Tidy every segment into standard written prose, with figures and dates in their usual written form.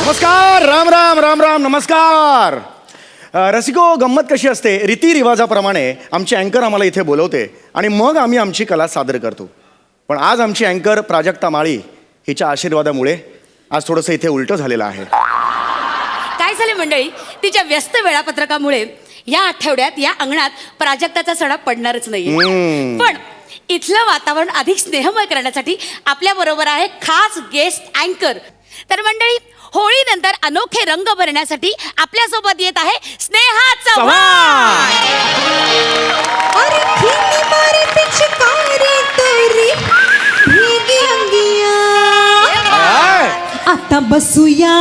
नमस्कार, राम राम राम राम नमस्कार. रसिको, गंमत कशी असते, रीतिरिवाजाप्रमाणे आमची अँकर आम्हाला इथे बोलवते आणि मग आम्ही आमची कला सादर करतो. पण आज आमची अँकर प्राजक्ता माळी हिच्या आशीर्वादामुळे आज थोडंसं इथे उलटं झालेलं आहे. काय झाले मंडळी, तिच्या व्यस्त वेळापत्रकामुळे या आठवड्यात या अंगणात प्राजक्ताचा सडा पडणारच नाही. पण इथलं वातावरण अधिक स्नेहमय करण्यासाठी आपल्या बरोबर आहे खास गेस्ट अँकर. तर मंडळी, होळीनंतर अनोखे रंग भरण्यासाठी आपल्या सोबत येत आहे स्नेहा चव्हाण. अरे खिली मारे पिचकारी तेरी भीगी अंगिया. आता बसूया,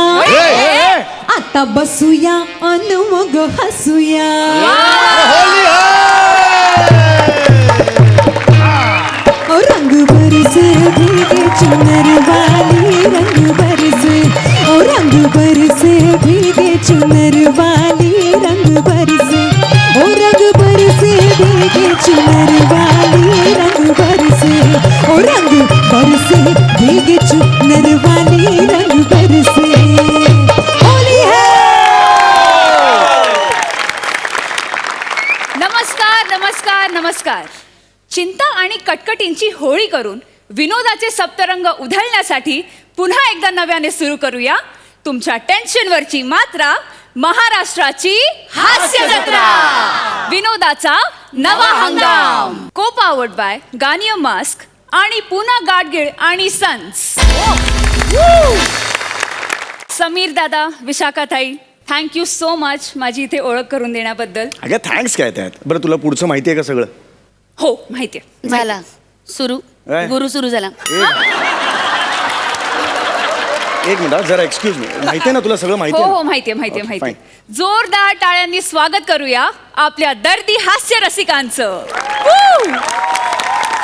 आता बसूया अन मग हसूया. ओ रंग बरसे भीगे चुनर वाली, रंग बरसे, ओ रंग बरसे भीगे चुनर वाली, रंग बरसे, ओ रंग बरसे भीगे चुनर वाली, रंग बरसे, ओ रंग बरसे भीगे चुनर वाली, रंग बरसे. होली है. नमस्कार नमस्कार नमस्कार. चिंता आणि कटकटींची होळी करून विनोदाचे सप्तरंग उधळण्यासाठी पुन्हा एकदा नव्याने सुरू करूया तुमच्या टेन्शनवरची मात्रा, महाराष्ट्राची हास्य जत्रा, विनोदाचा नवा हंगाम. को पावर्ड बाय गानिया मास्क आणि पुन्हा गाडगीळ आणि सन्स. समीर दादा, विशाखाताई, थँक्यू सो मच माझी इथे ओळख करून देण्याबद्दल. अगं थँक्स काय त्यात. बरं, तुला पुढचं माहिती आहे का सगळं? हो माहितीये. झाला सुरू, काय? गुरु सुरू झाला. एक मिनिट, जरा एक्सक्यूज मी. माहिती आहे ना तुला सगळं? माहिती हो आहे हो ना? माहितीये माहितीये Okay, माहितीये. fine. जोरदार टाळ्यांनी स्वागत करूया आपल्या दर्दी हास्य रसिकांचं. Woo!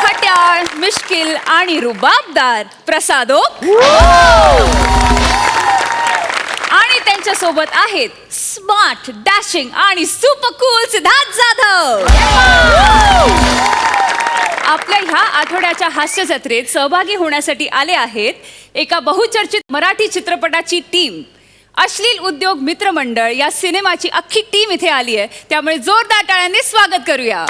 खट्याळ, मिश्किल आणि रुबाबदार प्रसादो. आणि त्यांच्या सोबत आहेत स्मार्ट, डॅशिंग आणि सुपर कूल सिद्धार्थ जाधव. आपल्या ह्या आठवड्याच्या हास्य जत्रेत सहभागी होण्यासाठी आले आहेत एका बहुचर्चित मराठी चित्रपटाची टीम. अश्लील उद्योग मित्रमंडळ या सिनेमाची अख्खी टीम इथे आली आहे, त्यामुळे जोरदार टाळ्यांनी स्वागत करूया.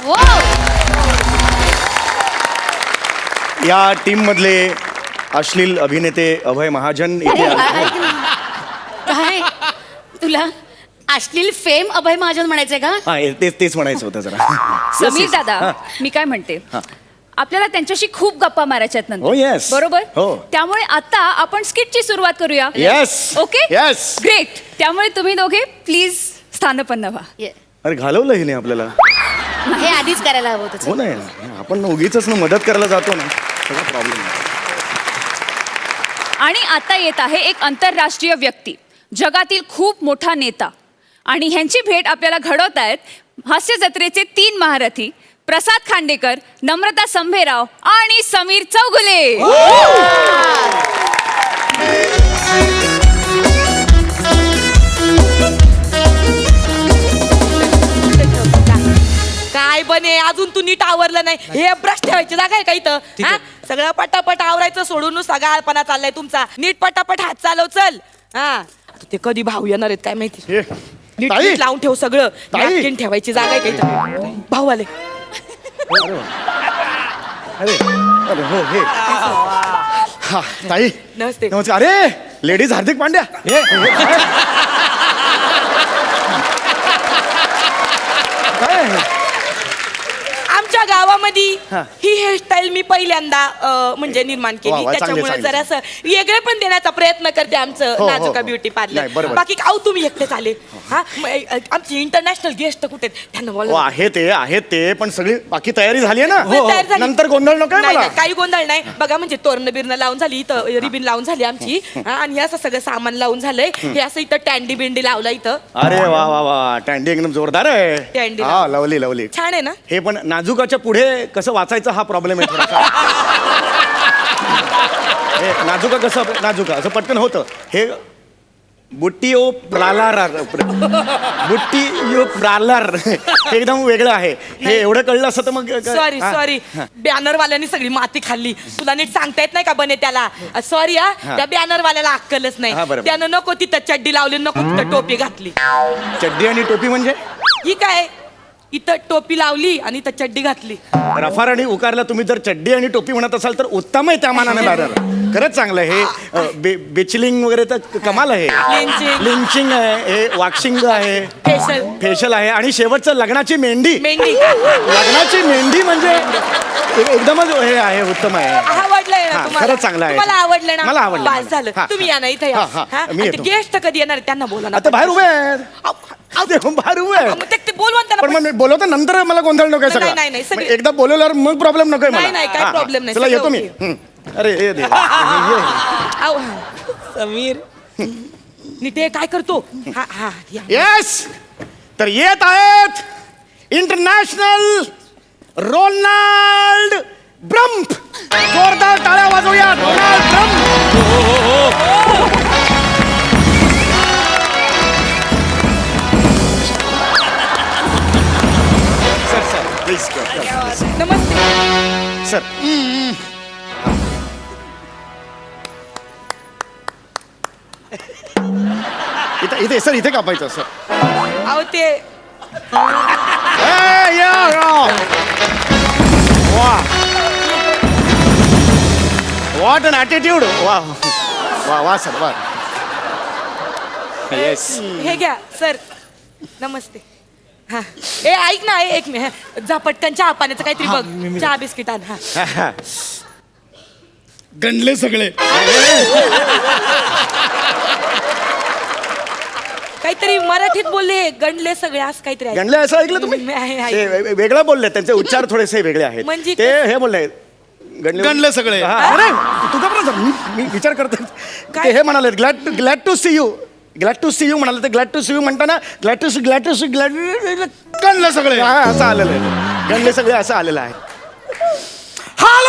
या टीम मधले अश्लील अभिनेते अभय महाजन इथे आले. काय तुला अश्लील फेम अभय महाजन म्हणायचंय का? हा, तेच म्हणायचं होतं जरा. Sameer Yes, yes. दादा, हा. मी काय म्हणते, हा. आपल्याला त्यांच्याशी खूप गप्पा मारायच्या आहेत Oh, नंतर, yes. बरोबर? हो. त्यामुळे आता आपण स्किटची सुरुवात करूया. Yes. Okay, Yes. ग्रेट. त्यामुळे तुम्ही दोघे प्लीज स्थानपन्न व्हा. अरे घालवलं हिने आपल्याला. हे आधीच करायला हवं होतं. हो नाही, आपण उगीच मदत करायला जातो ना, सगळा प्रॉब्लेम. आणि आता येत आहे एक आंतरराष्ट्रीय व्यक्ती, जगातील खूप मोठा नेता, आणि ह्यांची भेट आपल्याला घडवत आहेत हास्य जत्रेचे 3 महारथी प्रसाद खांडेकर, नम्रता संभेराव आणि समीर चौगुले. काय बने, अजून तू नीट आवरलं नाही. हे ब्रश ठेवायची जागा आहे का इथं? हा? सगळं पटापट आवरायचं सोडून नुसता गाळपणा चाललाय तुमचा. नीट पटापट हात चालव, चल. हा, आता ते कधी भाऊ येणार आहेत काय माहिती. हे, नीट ताई. नीट लावून ठेव सगळं. ताई. नॅपकिन ठेवायची जागा आहे का इथं? भाऊ आले. अरे अरे हो हे. हा, ताई नमस्ते. नमस्कार. अरे लेडीज हार्दिक पांड्या. काय? आमच्या गावामध्ये हा. ही हेअरस्टाईल मी पहिल्यांदा म्हणजे निर्माण वा, केली. वा, चांगली, त्याच्यामुळे चांगली. जरा असं वेगळे पण देण्याचा प्रयत्न करते आमचं हो, हो, नाजुका हो. ब्युटी नाही, पार्लर. बरोबर. बाकी काऊ तुम्ही एकटेच आले. हा, आमची इंटरनॅशनल गेस्ट कुठे आहेत? त्यांना हो, बोला. आहे ते पण सगळी बाकी तयारी झाली आहे ना? तयार झाली. नंतर गोंधळ नको नाही, मला. नाही, काही गोंधळ नाही. बघा म्हणजे तोरण बिरणं लावून झाली, इथं रिबिन लावून झाली आमची. हा, आणि असं सगळं सामान लावून झालंय. हे असं इथं टँडी बिंडी लावला इथं. अरे वा वा वा, टँडी एकदम जोरदार आहे. टँडी हा, लावली. Lovely lovely. छान आहे ना? हे पण नाजुकाच्या पुढे कसं वाचायचं हा प्रॉब्लेम आहे थोडासा. हे नाजुका कसं नाजुका असं पटकन होतं. हे बुट्टीओ प्रालार बुट्टीओ प्रालार एकदम वेगळं आहे हे एवढं कळलं असतं तर मग सॉरी हा, सॉरी हा. बॅनरवाल्यानी सगळी माती खाल्ली तुला नीट सांगता येत नाही का बने त्याला सॉरी हा हा. त्या बॅनरवाल्याला अक्कलच हा, नाही बरोबर. त्यानं नको तिथं चड्डी लावली नको तिथं टोपी घातली चड्डी आणि टोपी म्हणजे ही काय इथं टोपी लावली आणि इथं चड्डी घातली रफार आणि उकारला तुम्ही जर चड्डी आणि टोपी म्हणत असाल तर उत्तम आहे त्या मानाने बॅनर खरंच चांगलं आहे हे बेचलिंग वगैरे तर कमाल आहे Lynching. लिंचिंग आहे हे वॉक्सिंग आहे फेशल फेशियल आहे आणि शेवटचं लग्नाची मेहंदी मेहंदी लग्नाची मेहंदी म्हणजे एकदमच हे आहे उत्तम आहे आवडलंय ना हा, तुम्हाला खरंच चांगलं आहे. तुम्हाला आवडलं ना मला आवडलं. बस झालं हा, तुम्ही या ना इथे या हा, हा, मी येतो. गेस्ट कधी येणार आहेत त्यांना बोला ना आता बाहेर उभे आहेत ते बाहेर उभे आहेत मग ते बोलवा ना पण त्यांना मग मी बोलवतो नंतर मला गोंधळ नकोय नाही, सगळं नाही, नाही, सगळे- मग एकदा बोलवल्यावर मग प्रॉब्लेम नकोय मला नाही, नाही, काय हा, हा. problem नाही, चला सगळं येतो मी okay. अरे ये दे आव, समीर नीट ये, काय करतो हा हा या. येस तर येत आहेत इंटरनॅशनल रोनाल्ड ब्रम्प जोरदार टाळ्या वाजवूया Ronald Brump sir sir please नमस्ते सर इथे इथे सर इथे कापायचं सर अहो ते Hey, yeah, yeah. Wow. What an attitude. Wow. Wow, sir. Wow. Yes. हे घ्या सर नमस्ते हा ए ऐक ना एक मिनिट जा पटकन चहा पाण्याचं काहीतरी बघ चहा बिस्किट आण हा गंडले सगळे काहीतरी मराठीत बोलले गंडले सगळे असं काहीतरी आहे. गणले असं ऐकलं तुम्ही आहे, आहे. ते वेगळं बोलले त्यांचे उच्चार थोडेसे वेगळे आहेत म्हणजे ते हे बोलले गणले सगळे. हा, अरे तू का बरं मी विचार करतो काय? ते हे म्हणाले ग्लॅड टू सी यू म्हणाले ते ग्लॅड टू सी यू म्हणताना ग्लॅड टू सी गणले सगळे असं आलेलं आहे गणले सगळे असं आलेलं आहे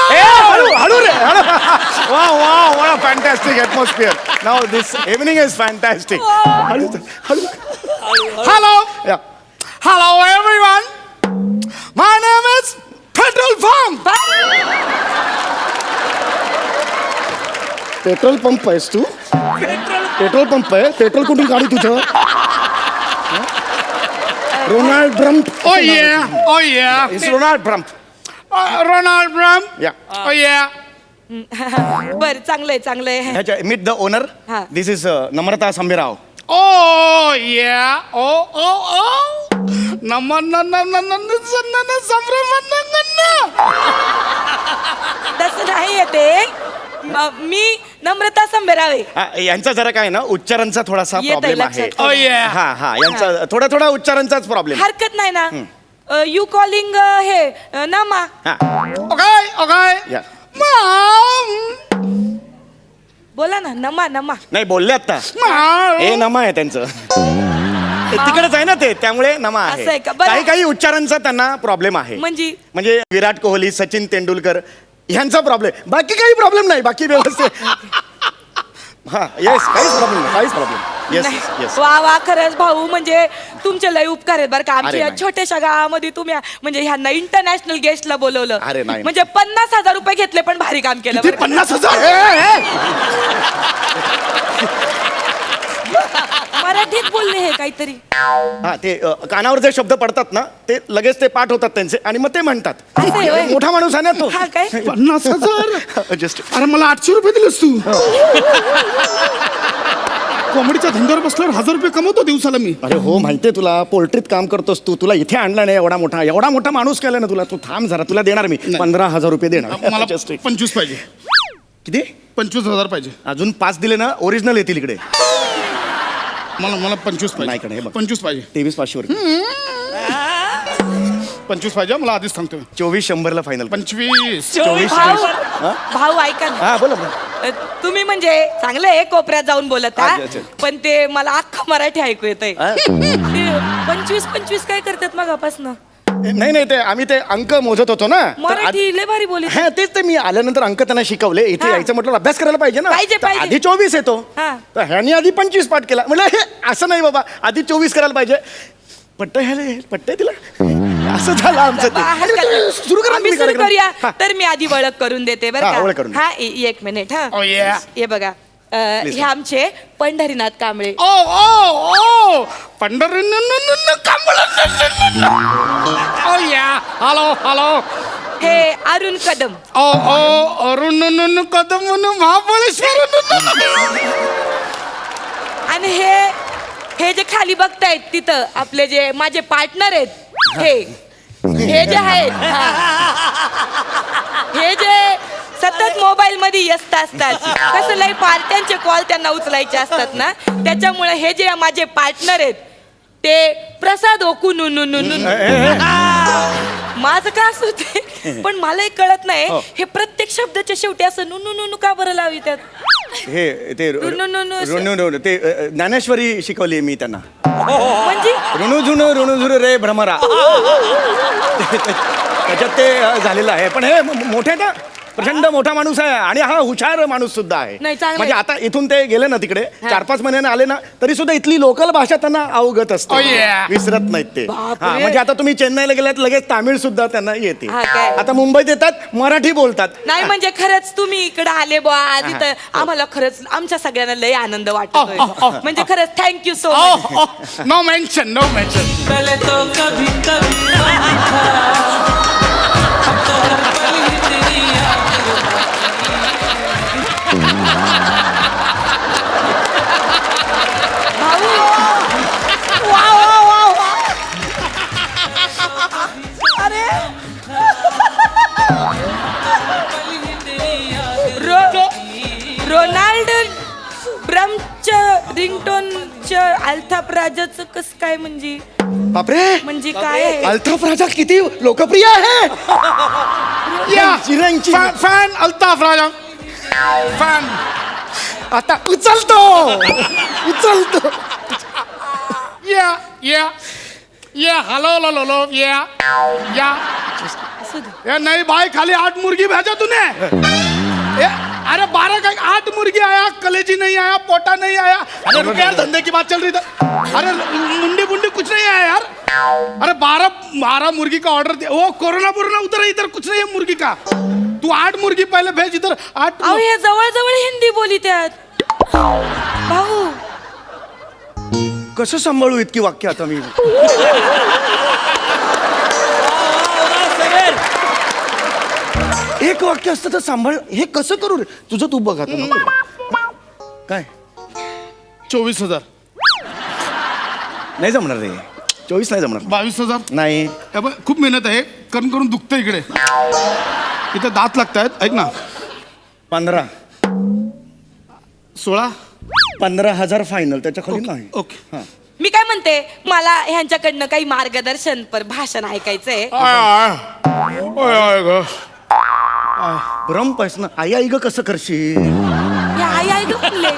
ए, हळू हळू रे हळू वा वा वा fantastic atmosphere now this evening is fantastic हळू हळू hello hello everyone my name is petrol pump petrol pump आहेस तू पेट्रोल पंप आहे पेट्रोल कुठून काढू तुझं रोनाल्ड ब्रम्प ओ या इट्स रोनाल्ड ब्रम्प रोनाल्ड ब्रम या ओ या बर चांगलंय चांगलंय मीट द ओनर हा. दिस इज नम्रता संभीराव ओ या ओ ओ ओ नमन तसं नाही येते मी नम्रता संभेरावे यांचा जरा काय ना उच्चारांचा थोडासा येतंय प्रॉब्लेम आहे लक्षात. ओ या हा हा यांचा थोडा थोडा उच्चारांचाच प्रॉब्लेम हरकत नाही ना यू कॉलिंग हे नामा हा ओके ओके या मॉम बोला ना नमा नमा नाही बोलले आता मॉम हे नमा आहे त्यांचं ते तिकडेच आहे ना ते त्यामुळे नमा असं आहे आहे का? बरं. काही काही उच्चारांचा त्यांना प्रॉब्लेम आहे म्हणजे विराट कोहली सचिन तेंडुलकर ह्यांचा प्रॉब्लेम बाकी काही प्रॉब्लेम नाही बाकी व्यवस्थित हा येस काहीच प्रॉब्लेम येस येस वा वा खरंच भाऊ म्हणजे तुमचे लय उपकार आहेत बरं का अरे आमच्या या नाही. छोट्याशा गावामध्ये तुम्ही म्हणजे ह्यांना इंटरनॅशनल गेस्टला बोलवलं अरे नाही. म्हणजे 50,000 रुपये घेतले पण भारी काम केलं ते बरं का? 50,000 मराठीत बोलले हे काहीतरी हा ते कानावर जे शब्द पडतात ना ते लगेच ते पाठ होतात त्यांचे आणि मग ते म्हणतात असं आहे होय? मोठा माणूस आहे ना तो हा काय 50,000 जस्ट अरे मला 800 रुपये दिलेस तू कॉमेडीच्या धंद्यावर बसल्यावर 1,000 रुपये कमवतो दिवसाला मी अरे हो माहितीये तुला पोल्ट्रीत काम करतोस तू तुला इथे आणला नाही एवढा मोठा माणूस केला ना तुला तू थांब जरा तुला देणार मी 15,000 रुपये देणार मला Just एक. 25 पाहिजे किती 25,000 पाहिजे अजून 5 दिले ना ओरिजिनल येतील इकडे मला 25 नाही का, हे पाहिजे बघ. 25 पाहिजे 23,500 रुपये 25 पाहिजे मला आधीच सांगतो 24,100 फायनल 25 भाऊ हा? भाऊ ऐका ना हा बोला तुम्ही म्हणजे चांगलं आहे कोपऱ्यात जाऊन बोलत हा अच्छा, अच्छा. पण ते मला अख्खं मराठी ऐकू येत हा? 25 काय करतात मगापासनं नाही नाही ते आम्ही ते अंक मोजत होतो ना तर मराठी लय भारी बोली हा तेच ते मी आल्यानंतर अंक त्यांना शिकवले इथे हा. यायचं म्हटलं अभ्यास करायला पाहिजे ना पाहिजे, तर पाहिजे. आधी 24 येतो हा. तर ह्यानी आधी 25 पाठ केला म्हणलं हे असं नाही बाबा आधी 24 करायला पाहिजे पट्टय तिला असं झालं आमचं ते सुरू करा आम्ही तुम्ही सुरू कार्यक्रम. करूया हा. तर मी आधी ओळख करून देते बरं हा, ओळख करून का दे. हा एक मिनिट हा Oh, yeah. हे बघा हे आमचे पंढरीनाथ कांबळे ओ ओ ओ ओ या हॅलो हॅलो हे अरुण कदम ओ ओ अरुण कदम महाबळेश्वर आणि हे जे खाली बघतायत तिथं आपले जे माझे पार्टनर आहेत हे जे आहेत हे जे सतत मोबाईल मध्ये व्यस्त असतात कसं लय पार्ट्यांचे कॉल त्यांना उचलायचे असतात ना त्याच्यामुळे हे जे माझे पार्टनर आहेत ते प्रसाद ओकू माझं का असं होते पण मला एक कळत नाही हो. हे प्रत्येक शब्दाच्या शेवटी असं नुनू का बरं लावितात हे ते ऋणू ते ज्ञानेश्वरी शिकवली मी त्यांना म्हणजे ऋणुझुणू रे भ्रमरा त्याच्यात ते झालेलं आहे पण हे मोठे ना प्रचंड मोठा माणूस आहे आणि हा हुशार माणूस सुद्धा आहे नाही, चांगलं म्हणजे आहे. आता इथून ते गेले ना तिकडे 4-5 महिन्याने आले ना तरी सुद्धा इथली लोकल भाषा त्यांना अवगत Oh, असते yeah. विसरत नाहीत ते बापरे. हा म्हणजे आता तुम्ही चेन्नईला गेलात लगेच तामिळ सुद्धा त्यांना येते हा, काय? आता मुंबईत येतात मराठी बोलतात नाही म्हणजे खरंच तुम्ही इकडे आले बुवा आधी तर आम्हाला खरंच आमच्या सगळ्यांना लय आनंद वाटतोय म्हणजे खरंच thank you so much no mention no mention पहले तो कभी कभी अब तो हर पल ही तेरी याद भाऊ अरे रोनाल्ड ब्रमच्या रिंगटोनच्या अल्ताफ राजाचं कस काय म्हणजे बापरे काय आहे? अल्ताफ राजा किती लोकप्रिय आहे या चिरांची फॅन अल्ताफ राजा फॅन आता उचलतो या या या हॅलो लो लो लो या या असू दे. ये नहीं भाई खाली 8 मुर्गी भेजा तूने ये, अरे 12 का 8 मुर्गी आया कलेजी नहीं आया पोटा नहीं आया अरे रुक यार धंधे की बात चल रही था अरे मुंडी बुंडी कुछ नहीं आया यार अरे 12 मुर्गी का ऑर्डर दिया वो कोरोना उतर है इधर कुछ नहीं है मुर्गी का तू 8 मुर्गी पहले भेज इधर 8 अहो हे जवळ जवळ हिंदी बोली त्यात भाऊ कसं सांभाळू इतकी वाक्य आता मी एक वाक्य असतं तर सांभाळ हे कसं करू रे तुझं तू बघा आता नको रे. काय 24,000 नाही जमणार रे 24 नाही जमणार 22,000 नाही हे बघ, खूप मेहनत आहे करून दुखतं इकडे इथे दात लागतायत ऐक ना 15 16 15,000 फायनल त्याच्या खाली नाही ओके हा. मी काय म्हणते मला ह्यांच्याकडनं काही मार्गदर्शन पर भाषण ऐकायचंय भ्रम पैस ना आई ग कसं करशील हे आई आई गं म्हणले.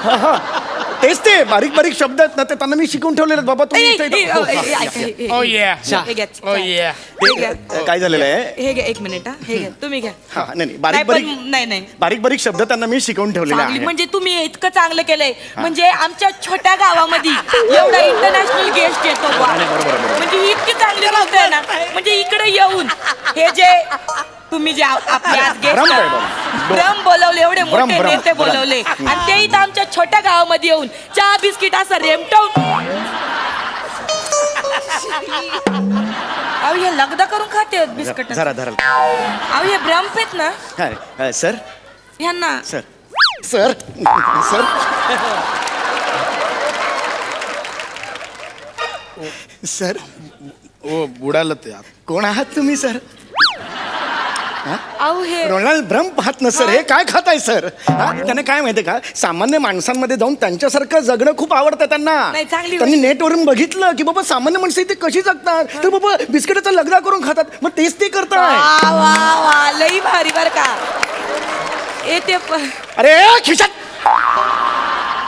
तेच ते बारीक बारीक शब्द आहेत ना ते त्यांना मी शिकवून ठेवलेले आहेत बाबा तुम्ही इथे इथं- हो, हा, या, या. ओ ये हे घ्या. ओ ये हे घ्या. ते, काय झालेलं आहे हे घ्या एक मिनिट हा हे घ्या तुम्ही घ्या हा नाही नाही, नाही बारीक पण बारीक नाही बारीक बारीक शब्द त्यांना मी शिकवून ठेवलेले चांगली आहेत म्हणजे तुम्ही इतकं चांगलं केलंय म्हणजे आमच्या छोट्या गावामध्ये एवढा इंटरनॅशनल गेस्ट येतो बुवा. म्हणजे ही इतकी चांगली गोष्ट आहे ना म्हणजे इकडे येऊन हे जे तुम्ही जे आपले आज गेस्ट भ्रम आहे बाबा. भ्रम बोलवले एवढे भ्रम, मोठे भ्रम, नेते भ्रम. बोलवले आणि ते इथं आमच्या छोट्या गावामध्ये येऊन चहा बिस्किट असं रेमटवून अहो हे लगदा करून खाते बिस्किट जरा धरा अहो हे भ्रम आहेत ना हा, सर ह्यांना सर सर सर सर ओ बुडालं ते कोण आहात तुम्ही सर अहो हे रोनाल्ड भ्रम पाहत ना सर हे काय खाताय सर त्यांना काय माहितीये का सामान्य माणसांमध्ये जाऊन त्यांच्यासारखं जगणं खूप आवडतं त्यांना नाही, चांगली त्यांनी नेटवरून बघितलं की बाबा सामान्य माणसं इथे कशी जगतात तर बाबा बिस्किटाचा लगदा करून खातात मग तेच ते करताय वा वा वा लई भारी बर का येते अरे खिशात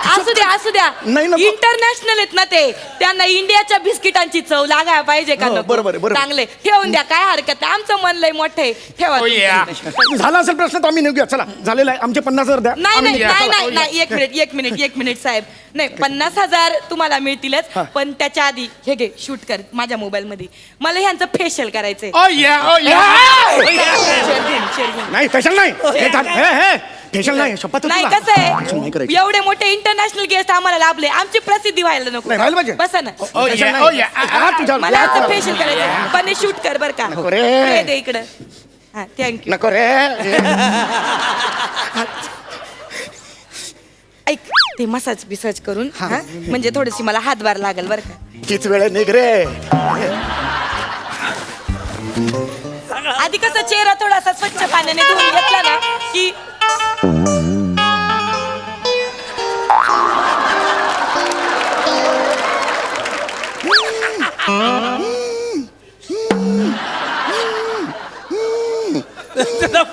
असू द्या असू द्या नाही, नको. इंटरनॅशनल आहेत ना ते, त्यांना इंडियाच्या बिस्किटांची चव लागायला पाहिजे का हो, नको? बरोबर आहे, बरोबर. चांगले ठेवून द्या, काय हरकत नाही, आमचं मन लय मोठं आहे, ठेवा Oh, yeah. तुमचं. झाला असेल प्रश्न तर आम्ही निघूया. चला झालेला आहे. आमचे 50,000 द्या. नाही आम्ही नाही निघूया. नाही चला. नाही नाही, एक मिनिट साहेब, नाही 50,000 तुम्हाला मिळतीलच, पण त्याच्या आधी हे घे शूट कर माझ्या मोबाईल मध्ये, मला ह्यांचं फेशियल करायचंय. Oh yeah, oh yeah. Share घेईन. नाही फेशल नाही फेशल नाही शपथ नाही तुला. कसं फेशियल नाही आहे, करायची. एवढे मोठे इंटरनॅशनल गेस्ट आम्हाला लाभले, आमची प्रसिद्धी व्हायला नको. नाही, व्हायला पाहिजे. बसा ना. Oh फेशियल yeah, नाही. oh yeah. हा, तुझ्या- मला या, आता चला. फेशियल करायचं, पण हे शूट कर बर का. नको रे. हे दे इकडं. हा थँक्यू. नको रे. ऐक ते मसाज बिसाज करून हा, म्हणजे थोडीशी मला हातभार लागेल बर का. किती वेळ निघ रे. आधी कसं चेहरा थोडासा स्वच्छ पाण्याने धुवून घेतला ना की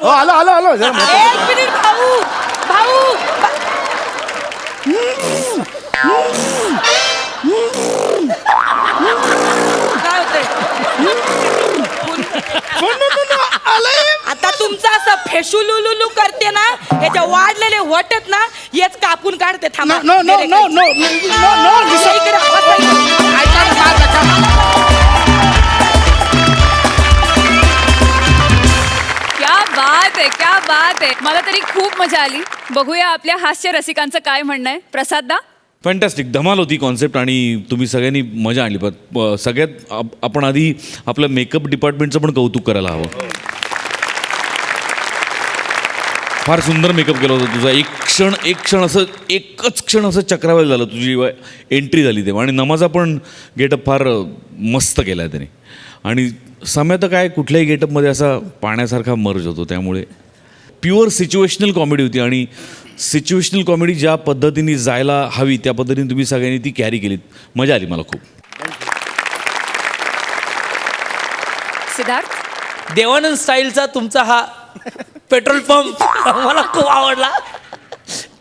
हो आलो आलो आलो जरा मोठं. एक मिनिट भाऊ भाऊ काय होतंय? आता तुमचं असं फेशुलुलुलु करते ना, याच्या वाढलेले वटत ना हेच कापून काढते. थांबा. No, no, no, no, no, no, no, बसा इकडे, बसा इकडे. ऐका ना माझं. क्या बात आहे. मला तरी खूप मजा आली. बघूया आपल्या हास्य रसिकांचं काय म्हणणं आहे. प्रसाद दा. फॅन्टॅस्टिक, धमाल होती कॉन्सेप्ट आणि तुम्ही सगळ्यांनी मजा आणली. पण सगळ्यात आपण आधी आपलं मेकअप डिपार्टमेंटचं पण कौतुक करायला हवं. फार सुंदर मेकअप केला होता तुझा. एक क्षण असं चक्रावेल झालं तुझी एंट्री झाली तेव्हा. आणि नमाजा पण गेटअप फार मस्त केला आहे त्याने. आणि समय तर काय कुठल्याही गेटअपमध्ये असा पाण्यासारखा मर्ज होतो. त्यामुळे प्युअर सिच्युएशनल कॉमेडी होती. आणि सिच्युएशनल कॉमेडी ज्या पद्धतीने जायला हवी त्या पद्धतीने तुम्ही सगळ्यांनी ती कॅरी केलीत. मजा आली मला खूप. सिद्धार्थ. देवानंद स्टाईलचा तुमचा हा पेट्रोल पंप मला खूप आवडला.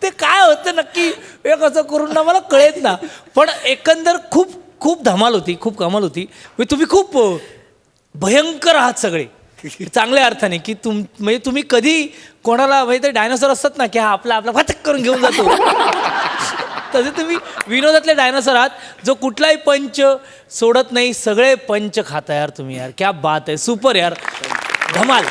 ते काय होतं नक्की एक असं करून ना मला कळत ना, पण एकंदर खूप खूप धमाल होती, खूप कमाल होती. म्हणजे तुम्ही खूप भयंकर आहात सगळे चांगल्या अर्थाने, की म्हणजे तुम्ही कधी कोणाला म्हणजे ते डायनासोर असतात ना की हा आपला वाचक करून घेऊन जातो तसे तुम्ही विनोदातले डायनासोर आहात, जो कुठलाही पंच सोडत नाही, सगळे पंच खाता यार तुम्ही. यार क्या बात आहे, सुपर यार, धमाल.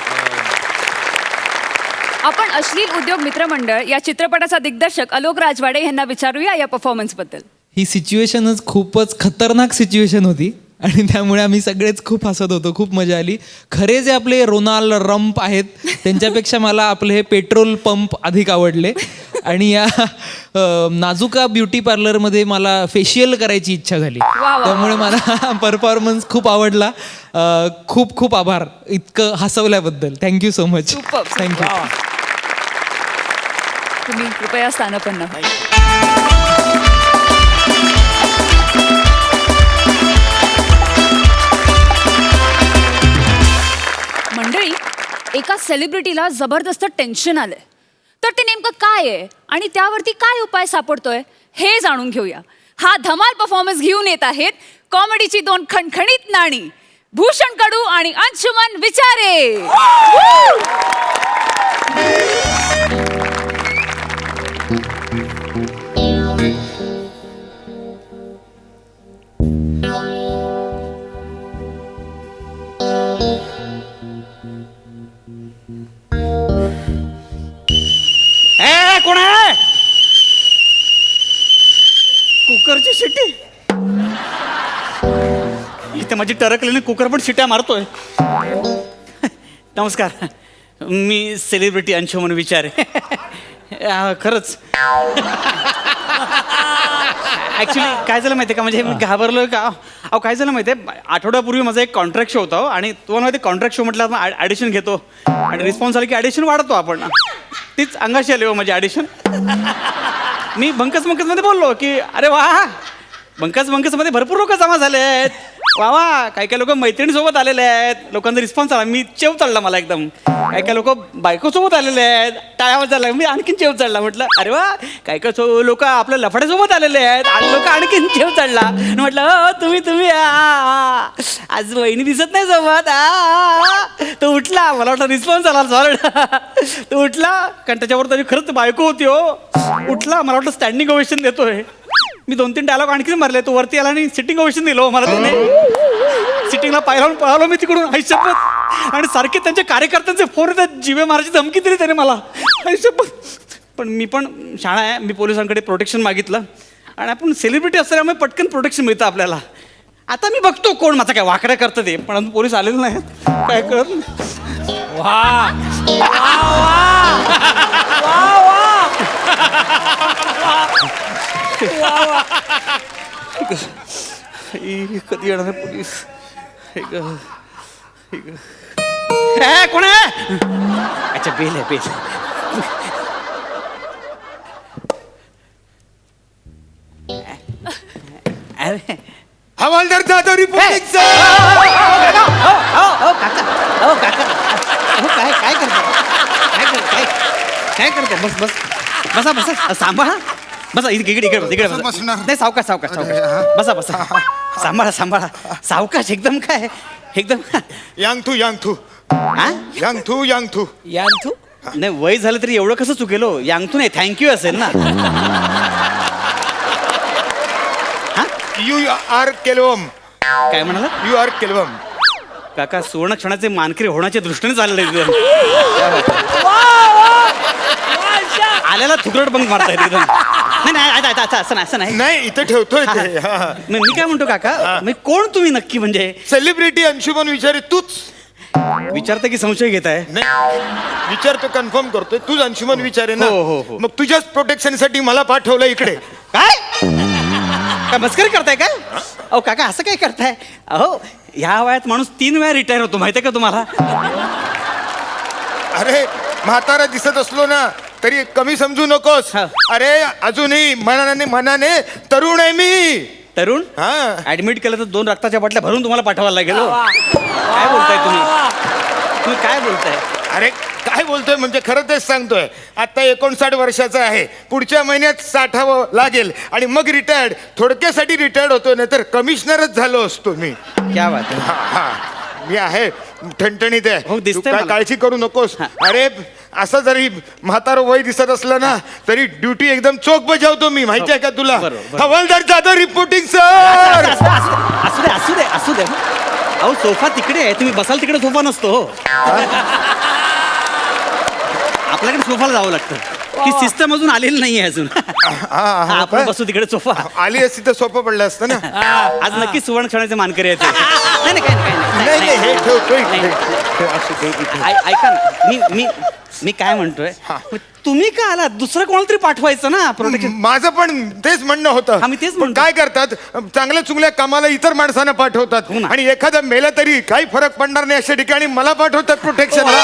आपण अश्लील उद्योग मित्रमंडळ या चित्रपटाचा दिग्दर्शक आलोक राजवाडे यांना विचारूया या परफॉर्मन्सबद्दल. ही सिच्युएशनच खूपच खतरनाक सिच्युएशन होती आणि त्यामुळे आम्ही सगळेच खूप हसत होतो. खूप मजा आली. खरे जे आपले रोनाल्ड रम्प आहेत त्यांच्यापेक्षा मला आपले हे पेट्रोल पंप अधिक आवडले. आणि या नाजुका ब्युटी पार्लरमध्ये मला फेशियल करायची इच्छा झाली. त्यामुळे मला परफॉर्मन्स खूप आवडला. खूप खूप आभार इतकं हसवल्याबद्दल. Thank you so much. थँक्यू. तुम्ही कृपया स्थानपन्न व्हा. मंडळी, एका सेलिब्रिटीला जबरदस्त टेन्शन आलंय. तर ते नेमकं काय आहे आणि त्यावरती काय उपाय सापडतोय हे जाणून घेऊया. हा धमाल परफॉर्मन्स घेऊन येत आहेत कॉमेडीची दोन खणखणीत नाणी, भूषण कडू आणि अंशुमन विचारे. कोण आहे? कुकरची शिट्टी. इथे माझी टरकलेली कुकर पण शिट्ट्या मारतोय. नमस्कार, मी सेलिब्रिटी अंशुमन विचारे. खरंच ॲक्च्युली काय झालं माहिती आहे का, म्हणजे मी घाबरलोय का. अहो काय झालं माहिती आहे, आठवड्यापूर्वी माझा एक कॉन्ट्रॅक्ट शो होता आणि तुम्हाला माहिती कॉन्ट्रॅक्ट शो म्हटलं आपण ॲडिशन घेतो आणि रिस्पॉन्स आला की ॲडिशन वाढतो आपण. तीच अंगाशी आली हो माझी ॲडिशन. मी बंकसमध्ये बोललो की अरे वा, बंकसमध्ये भरपूर लोक जमा झाले आहेत. वा वा, काही काही लोक मैत्रिणीसोबत आलेले आहेत, लोकांचा रिस्पॉन्स आला, मी चेव चढला मला एकदम. काही काही लोक बायकोसोबत आलेले आहेत, टाळ्यावर झाला, मी आणखीन चेव चढला. म्हटलं अरे वा, काही काही लोक आपल्या लफड्यासोबत आलेले आहेत आणि लोक आणखीन चेव चढला. म्हटलं हो तुम्ही आज वहिनी दिसत नाही सोबत. तो उठला, मला वाटलं रिस्पॉन्स आला सॉरी. तो उठला कारण त्याच्यावर तरी खरंच बायको होती हो. उठला, मला वाटलं स्टँडिंग ओवेशन देतोय. मी 2-3 डायलॉग आणखीन मारले. तो वरती आला आणि सिटिंग ओवेशन दिलं मला त्याने. सिटिंगला पाहिलं पळालो मी तिकडून, आयुष्यपत. आणि सारखे त्यांच्या कार्यकर्त्यांचे फोन येतात, जीवे मारायची धमकी दिली त्याने मला, आयुष्यपत. पण मी पण शाळा आहे, मी पोलिसांकडे प्रोटेक्शन मागितलं आणि आपण सेलिब्रिटी असल्यामुळे पटकन प्रोटेक्शन मिळतं आपल्याला. आता मी बघतो कोण माझा काय वाकडं करतं ते, पण अजून पोलीस आलेले नाहीत, काय कळत नाही. वा वा वा. कधी येणार आहे पोलीस? कोण आहे? अच्छा, बेल आहे, बेल. अरे हवालदार जाधव रिपोर्टिंग काय करतो? बस बस बसा बसा, सांभाळा. बसा, इकडे बसा. नाही, सावकाश सावकाश सावकाश. बसा बसा, सांभाळा सांभाळा, सावकाश एकदम. काय एकदम यांगथू हा? यांगथू नाही, वय झालं तरी एवढं कसं चुकेल हो? यांगतू नाही, थँक्यू असेल ना. यू आर केलवम. काय म्हणाला? यू आर केलवम. काका, सुवर्ण क्षणाचे मानकरी होण्याच्या दृष्टीने चालले एकदम. आल्याला थुकरट बंक मारता येते एकदम. नाही असं नाही. नाही, इथे ठेवतोय ते. मी काय म्हणतो काका, मी कोण तुम्ही नक्की? म्हणजे सेलिब्रिटी अंशुमन विचारे तूच. विचारता की संशय घेताय? नाही, विचारतो, कन्फर्म करतोय. तूच अंशुमन विचारे ना. हो. मग तुझ्याच प्रोटेक्शन साठी मला पाठवलं इकडे. काय मस्करी करताय काय? अहो काका, असं काय करताय? अहो, ह्या वयात माणूस 3 वेळा रिटायर होतो, माहितीये का तुम्हाला? अरे, म्हातारा दिसत असलो ना तरी कमी समजू नकोस. हा. अरे, अजूनही मनाने तरुण आहे मी. तरुण? हा. ऍडमिट केलं तर 2 रक्ताच्या बाटल्या भरून तुम्हाला पाठवायला लागेल हो. काय बोलताय तुम्ही काय बोलताय? अरे, काय बोलतोय म्हणजे खरं तेच सांगतोय. आता 59 वर्षाचा आहे, पुढच्या महिन्यात 60 लागेल आणि मग रिटायर्ड. थोडक्यासाठी रिटायर्ड होतो, नाही तर कमिशनरच झालो असतो मी. क्या बात आहे. हा, मी आहे, ठणठणीत आहे. हो, दिसतंय तू काय मला. काळजी करू नकोस. अरे, असं जरी म्हातारं वय दिसत असलं ना तरी ड्युटी एकदम चोख बजावतो मी, माहिती आहे का तुला? बरोबर. हवालदार जाधव रिपोर्टिंग सर. असू दे. अहो, सोफा तिकडे आहे, तुम्ही बसाल तिकडे सोफा नसतो हो. आपल्याकडे सोफाला जावं लागतं. ती सिस्टम अजून आलेली नाहीये अजून. हा, आपण बसू तिकडे सोफा. आली असती तर सोपं पडलं असतं ना. आज नक्की सुवर्ण क्षणाचे मानकरी आहेत. नाही, नाही, हे ठेवतोय. ऐका ना, मी काय म्हणतोय, तुम्ही का आलात? दुसरं कोणाला तरी पाठवायचं ना प्रोटेक्शन. माझं पण तेच म्हणणं होतं. हा, मी तेच पण म्हणतो. काय करतात, चांगल्या चुंगल्या कामाला इतर माणसांना पाठवतात हो ना. आणि एखादा मेला तरी काही फरक पडणार नाही अशा ठिकाणी मला पाठवतात प्रोटेक्शनला.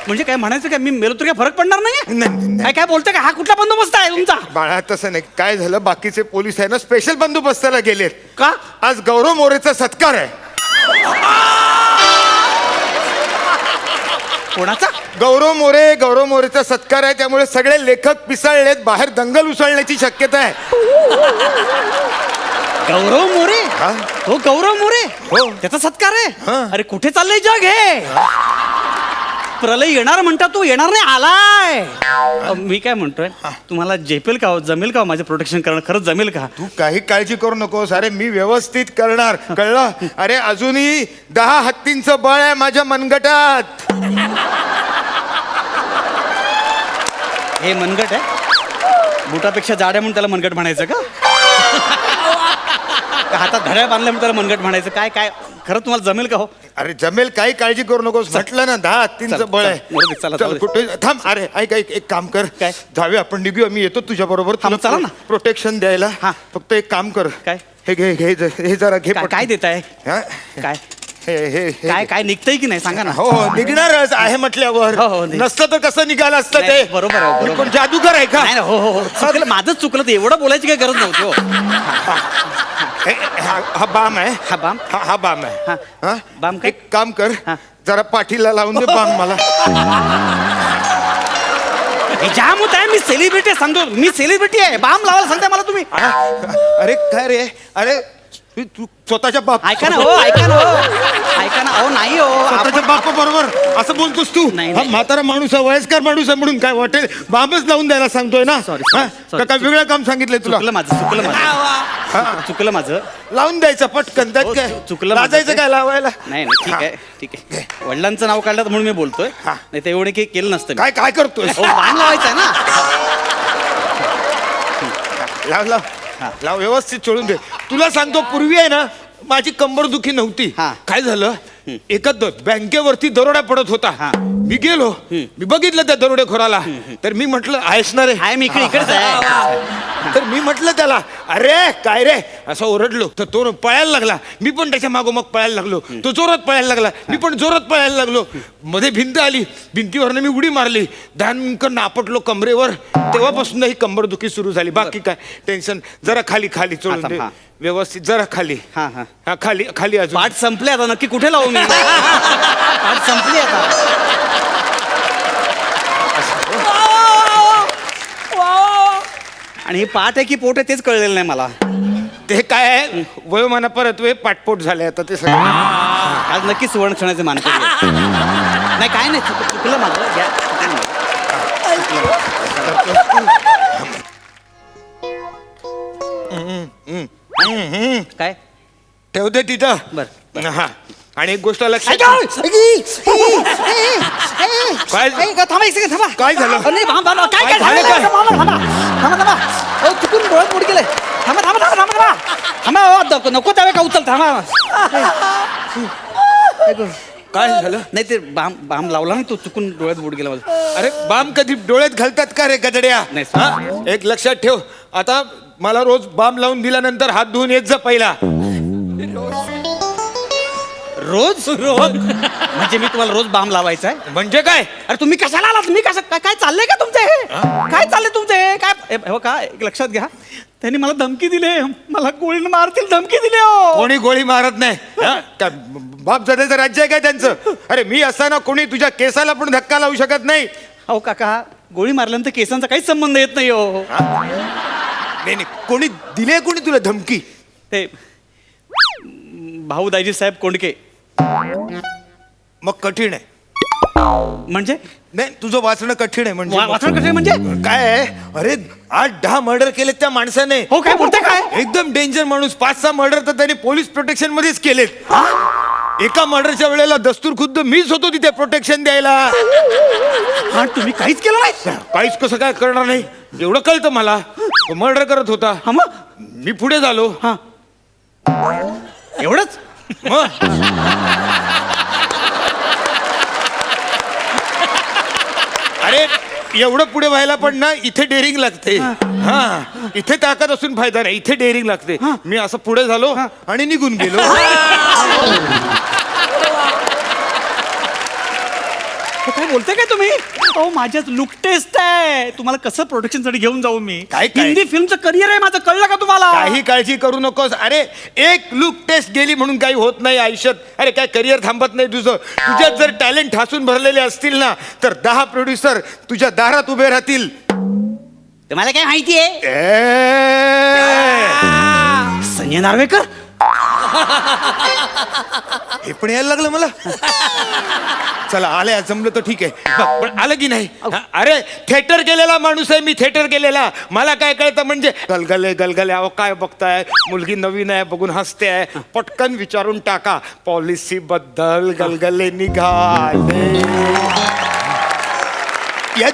म्हणजे काय म्हणायचं काय, मी मेलो तर काय फरक पडणार नाही? नाही. काय बोलतोय का? हा कुठला बंदोबस्त आहे तुमचा? बाळा, तसं नाही. काय झालं, बाकीचे पोलीस आहे ना स्पेशल बंदोबस्ताला गेलेत. का? आज गौरव मोरेचा सत्कार आहे. कोणाचा? गौरव मोरेचा सत्कार आहे, त्यामुळे सगळे लेखक पिसाळलेत, बाहेर दंगल उसळण्याची शक्यता आहे. गौरव मोरे? हा? हो, गौरव मोरे. हो. त्याचा सत्कार आहे? हा. अरे, कुठे चाललंय जग हे? प्रलय येणार म्हणता, तो येणार नाही, आलाय. मी काय म्हणतोय, तुम्हाला झेपेल का हो, जमेल का हो माझं प्रोटेक्शन करणं? खरंच जमेल का? तू काही काळजी करू नकोस. अरे, मी व्यवस्थित करणार, कळलं? अरे, अजूनही 10 हत्तींचं बळ आहे माझ्या मनगटात. हे मनगट आहे? बुटापेक्षा जाड आहे म्हणून त्याला मनगट म्हणायचं का? हातात घड्याळ बांधल्या म्हणून त्याला मनगट म्हणायचं? काय खरं तुम्हाला जमेल का हो? अरे, जमेल, काही काळजी करू नकोस. म्हटलं ना 10 हत्तींचं बळ आहे. चल, कुठे थांब. अरे, ऐक, एक काम कर. काय? जाऊया आपण, निघूया. मी येतो तुझ्या बरोबर चला ना. प्रोटेक्शन द्यायला. हा. फक्त एक काम कर. काय? हे घे, हे जरा घे. काय देताय? हा? काय? काय काय निघतंय की नाही सांगा ना. हो हो निघणारच आहे म्हटल्यावर हो, हो, निघ. नसतं तर कसं निघालं असतं नाही, ते बरोबर आहे, बरोबर. मी पण जादूगर आहे का नाही ना, हो हो हो चुकलं, माझंच चुकलं ते, एवढं बोलायची काही गरज नव्हती हो. हा बाम आहे हा बाम? हा बाम आहे हा. हा? बाम काय? एक काम कर हा. जरा पाठीला लावून दे बाम मला हे जाम होत आहे, मी सेलिब्रिटी सांगतो, मी सेलिब्रिटी आहे, बाम लावायला सांगताय मला तुम्ही. अरे काय रे अरे तू स्वतःच्या बाप ऐका ना हो, ऐका ना हो, ऐका ना, अहो नाही हो स्वतःच्या बापा बरोबर असं बोलतोस तू नाही, हा नाही. म्हातारा माणूस आहे वयस्कर माणूस आहे म्हणून काय वाटेल बामच लावून द्यायला सांगतोय ना Sorry, हा? sorry. का काय वेगळं काम सांगितलंय तुला चुकलं माझं, चुकलं माझं, चुकलं माझं. लावून द्यायचं पटकन त्यात हो, काय चुकलं माझं लाजायचं ते. काय लावायला नाही नाही ठीक आहे ठीक आहे, वडिलांचं नाव काढलं तर म्हणून मी बोलतोय, हा. नाही तर एवढे काही केलं नसतं मी. काय काय करतोय हो, बाम लावायचं आहे ना. लाव लाव हा. लाव व्यवस्थित चोळून दे तुला सांगतो पूर्वी आहे ना माझी कंबर दुखी नव्हती हा. काय झालं एका बँकेवरती दरोडा पडत होता हा. मी गेलो मी बघितलं त्या दरोडेखोराला तर मी म्हटलं आहेस ना रे आहे मी इकडेच आहे. तर मी म्हटलं त्याला अरे काय रे असं ओरडलो तर तो पळायला लागला मी पण त्याच्या मागोमाग पळायला लागलो तो जोरात पळायला लागला मी पण जोरात पळायला लागलो मध्ये भिंत आली भिंतीवरनं मी उडी मारली धनकन आपटलो कमरेवर तेव्हापासून ही कंबरदुखी सुरू झाली बाकी काय टेन्शन जरा खाली खाली चोळून दे हा. व्यवस्थित जरा खाली हा हा हा खाली खाली अजून पाठ संपले आता, नक्की कुठे लावू मी? पाठ संपली आता. आणि ही पाठ आहे की पोट आहे तेच कळलेलं नाही मला. ते काय आहे वयोमाना परत वे पाठपोट झाले आता ते सगळं आज नक्की सुवर्ण क्षणाचे मानकरी आहे. नाही काय नाही, चुकलं माझं, घ्या, चुकलं माझं. काय ठेवते तिथं बर हा आणि एक गोष्ट लक्षात काय थांबा एक सेकंड थांबा. काय झालं? नाही, थांबा, थांबा. काय काय काय झालं झालं? काय? थांबा, थांबा. थांबा, थांबा. अहो, चुकून डोळ्यात बुड गेलंय. थांबा थांबा थांबा थांबा थांबा थांबा अहो, नको त्यावे का उचल थांबा. काय झालं नाही ते बाम बाम लावला ना तो, चुकून डोळ्यात बुड गेला माझं. अरे बाम कधी डोळ्यात घालतात का रे गजड्या नाही, हा? एक लक्षात ठेव आता मला रोज बाम लावून दिल्यानंतर हात धुवून येत जा पहिला रोज रोज म्हणजे मी तुम्हाला रोज बाम लावायचा आहे? म्हणजे काय अरे तुम्ही कशाला आलात? मी कसं काय काय चाललंय का तुमचं हे? काय चाललंय तुमचं हे? काय हे बघा, एक लक्षात घ्या, त्यांनी मला धमकी दिली, मला गोळीनं मारतील धमकी दिली हो. कोणी गोळी मारत नाही हा? काय बाप जदेचं राज्य आहे काय त्यांचं अरे मी असताना कोणी तुझ्या केसाला पण धक्का लावू शकत नाही अहो काका, गोळी मारल्यानंतर केसांचा काहीच संबंध येत नाही हो. नाही नाही, कोणी दिले कोणी तुला धमकी ते भाऊ दाजी साहेब कोंडके. मग कठीण आहे म्हणजे नाही तुझं वाचणं कठीण आहे म्हणजे वाचन कसे म्हणजे? काय आहे अरे 8-10 मर्डर केलेत त्या माणसाने हो काय बोलताय काय? एकदम डेंजर माणूस 5-6 मर्डर तर त्याने पोलीस प्रोटेक्शन मध्येच केलेत एका मर्डरच्या वेळेला दस्तूर खुद्द मीच होतो तिथे प्रोटेक्शन द्यायला हा तुम्ही काहीच केलं नाही? काहीच कसं काय करणार नाही एवढं कळतं मला मर्डर करत होता हा मग मी पुढे झालो हा एवढंच? मग अरे एवढं पुढे व्हायला पण ना इथे डेअरिंग लागते हा इथे ताकद असून फायदा नाही इथे डेअरिंग लागते मी असं पुढे झालो आणि निघून गेलो हे काय बोलताय काय तुम्ही? अहो माझ्याच लुक टेस्ट आहे, तुम्हाला कसं प्रोडक्शन साठी घेऊन जाऊ मी? काय? हिंदी फिल्मचं करिअर आहे माझं, कळलं का तुम्हाला? काही काळजी करू नकोस अरे एक लुक टेस्ट गेली म्हणून काही होत नाही आयुष्यात अरे काय करिअर थांबत नाही तुझं तुझ्यात जर टॅलेंट ठासून भरलेले असतील ना तर 10 प्रोड्युसर तुझ्या दारात उभे राहतील तुम्हाला काय माहिती आहे? संजय नार्वेकर हे पण यायला लागलं मला चला आलं जमलं तर ठीक आहे पण आलं की नाही हा, अरे थिएटर गेलेला माणूस आहे मी थिएटर गेलेला मला काय कळतं म्हणजे गलगले गलगले अहो काय बघताय मुलगी नवीन आहे बघून हसते आहे पटकन विचारून टाका पॉलिसी बद्दल गलगले निघाले या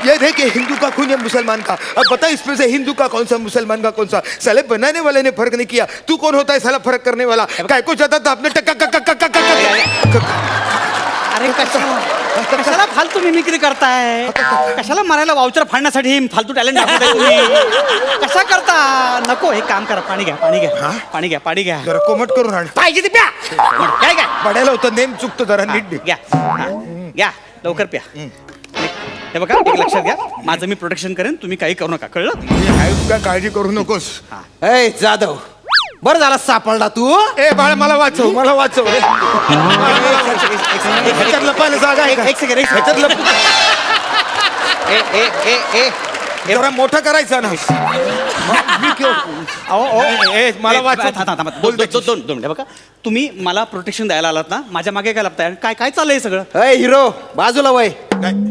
ये देख, ये हिंदू का खून है मुसलमान का। अब बता इसमें से हिंदू का कौन सा, मुसलमान का कौन सा? साले बनाने वाले ने फर्क नहीं किया, तू कौन होता है साला फर्क करने वाला? काय को जाता था आपने अरे कशाला फालतू मिमिक्री करताय? कशाला मारायला वाउचर फाडण्यासाठी फालतू टॅलेंट दाखवताय तुम्ही? कशा करता? नको, हे काम करा, पाणी घ्या, पाणी घ्या, पाणी घ्या, पाणी घ्या. जरा कोमट करून आण. पाहिजे ते प्या. काय काय पडायला होतं, नेम चुकतो जरा नीट घ्या घ्या, लवकर प्या. हे बघा, एक लक्षात घ्या, माझं मी प्रोटेक्शन करेन, तुम्ही काही करू नका, कळलं? काय काळजी करू नकोस. ए जाधव, बरं झाला सापडला तू. ए बाळा, मला वाचव, मला वाचव. ह्याच्यात लपायला जागा आहे का? एक सेकंड, ह्याच्यात लप. जरा मोठा करायचा ना. मला वाचव. दोन मिनिटं बघा, तुम्ही मला प्रोटेक्शन द्यायला आलात ना, माझ्या मागे काय लागताय? काय काय चाललंय सगळं? अय हिरो, बाजूला वय.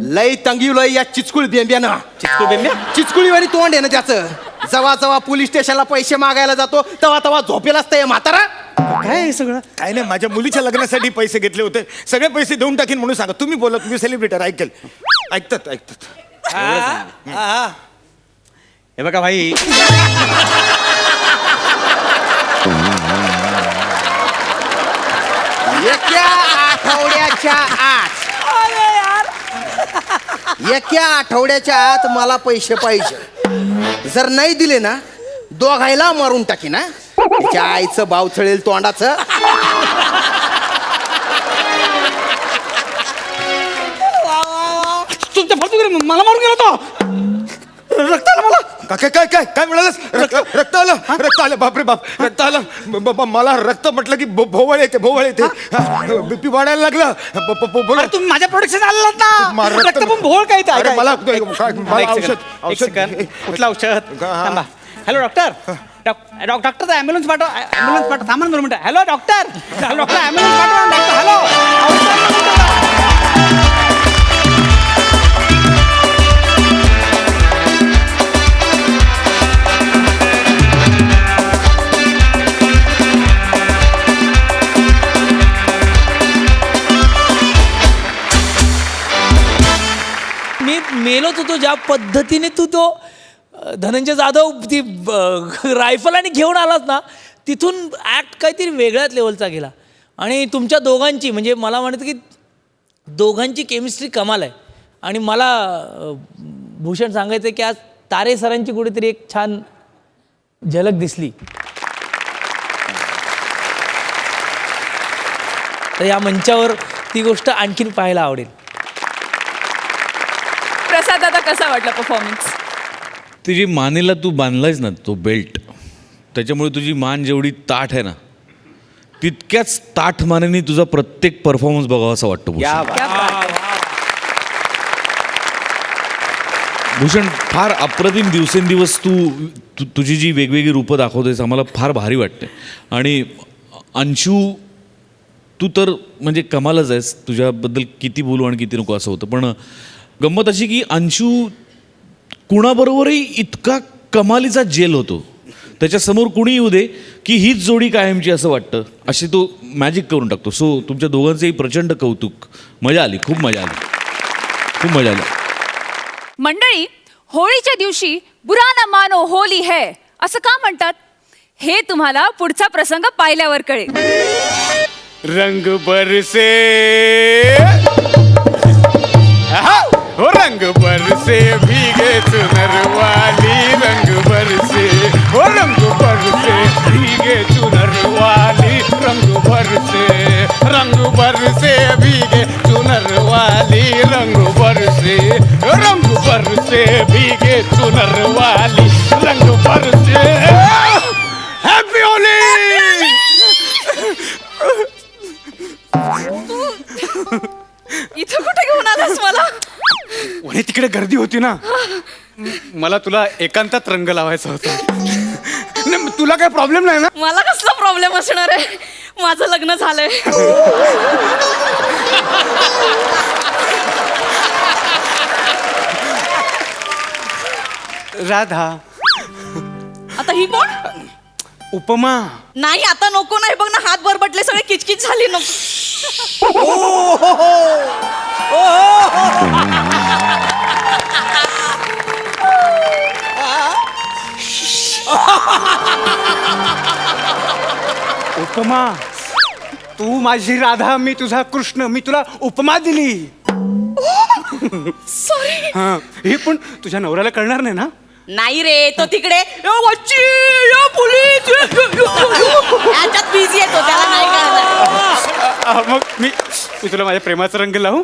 लय तंगी लय या चिचकुळ बेंब्यानं. चिचकुळ बेंब्या? चिचकुळीवाणी तोंड आहे ना त्याचं. जवा जवा पोलीस स्टेशनला पैसे मागायला जातो तेव्हा तेव्हा झोपेला असतं म्हातारा. काय हे सगळं? काय नाही, माझ्या मुलीच्या लग्नासाठी पैसे घेतले होते, सगळे पैसे देऊन टाकीन म्हणून सांगा. तुम्ही बोला, तुम्ही सेलिब्रिटर, ऐकल. ऐकतात. हे बघा भाई, एका आठवड्याच्या आत मला पैसे पाहिजे. जर नाही दिले ना, दोघायला मारून टाकी ना. त्याच्या आईचं बाव चळेल तोंडाचं. तुमच्या फालतू मला मारून गेला तो. रक्त आलं मला. काय काय काय काय म्हणालस? रक्त आलं, रक्त आलं. बापरे बाप, रक्त आलं. मला रक्त म्हटलं की भोवळ येते, भोवळ येते. बीपी वाढायला लागलं. बोला. अरे तुम्ही माझ्या प्रोटेक्शन आलेलात ना. रक्त पण भोळ काय ते? अरे मला औषध. कुठलं औषध? थांबा. Hello doctor. डॉक्टर ॲम्ब्युलन्स पाठव, ॲम्ब्युलन्स पाठव. थांबा 2 मिनिटं. हॅलो डॉक्टर, डॉक्टर ॲम्ब्युलन्स पाठवा. Doctor hello. मी मेलो तो ज्या पद्धतीने तू तो धनंजय जाधव ती रायफल आणि घेऊन आलास ना, तिथून ॲक्ट काहीतरी वेगळ्याच लेवलचा गेला. आणि तुमच्या दोघांची, म्हणजे मला म्हणतं की दोघांची केमिस्ट्री कमाल आहे. आणि मला भूषण सांगायचं आहे की आज तारे सरांची कुठेतरी एक छान झलक दिसली. तर या मंचावर ती गोष्ट आणखीन पाहायला आवडेल. प्रसाद दादा, कसा वाटला परफॉर्मन्स? तुझी मानेला तू बांधलायस ना तो बेल्ट, त्याच्यामुळे तुझी मान जेवढी ताठ आहे ना, तितक्याच ताठ मानेने तुझा प्रत्येक परफॉर्मन्स बघावा असं वाटतं भूषण. फार अप्रतिम दिवसेंदिवस तुझी जी वेगवेगळी रूपं दाखवतेस, आम्हाला फार भारी वाटते. आणि अंशू, तू तर म्हणजे कमालच आहेस. तुझ्याबद्दल किती बोलू आणि किती नको असं होतं. पण गंमत अशी की अंशू कुणाबरोबरही इतका कमालीचा जेल होतो, त्याच्यासमोर कुणी येऊ दे की हीच जोडी कायमची असं वाटतं, अशी तो मॅजिक करून टाकतो. सो तुमच्या दोघांचंही प्रचंड कौतुक. मजा आली, खूप मजा आली, खूप मजा आली. मंडळी, होळीच्या दिवशी बुरा ना मानो होली है असं का म्हणतात हे तुम्हाला पुढचा प्रसंग पाहिल्यावर कळेल. रंग बरसे, हो रंग बरसे भीगे चुनर वाली, रंग बरसे, हो रंग बरसे भीगे चुनर वाली, रंग बरसे भीगे चुनर वाली, रंग बरसे भीगे चुनर वाली, रंग बरसे. Happy Holy. इथं कुठे घेऊन आलास मला? वणी तिकडे गर्दी होती ना, मला तुला एकांतात रंग लावायचा होता. तुला काय प्रॉब्लेम नाही ना? मला कसला प्रॉब्लेम असणार आहे, माझं लग्न झालंय. राधा. आता ही कोण? उपमा. नाही आता नको नाही, बघ ना हात बरबटले, सगळे किचकिच झाली. नको. उपमा तू माझी राधा मी तुझा कृष्ण मी तुला उपमा दिली सॉरी. हा हे पण तुझ्या नवऱ्याला कळणार नाही ना नाही रे तो तिकडे याच्यात बिझी येतो त्याला नाही कळणार. मग मी तुला माझ्या प्रेमाचा रंग लावू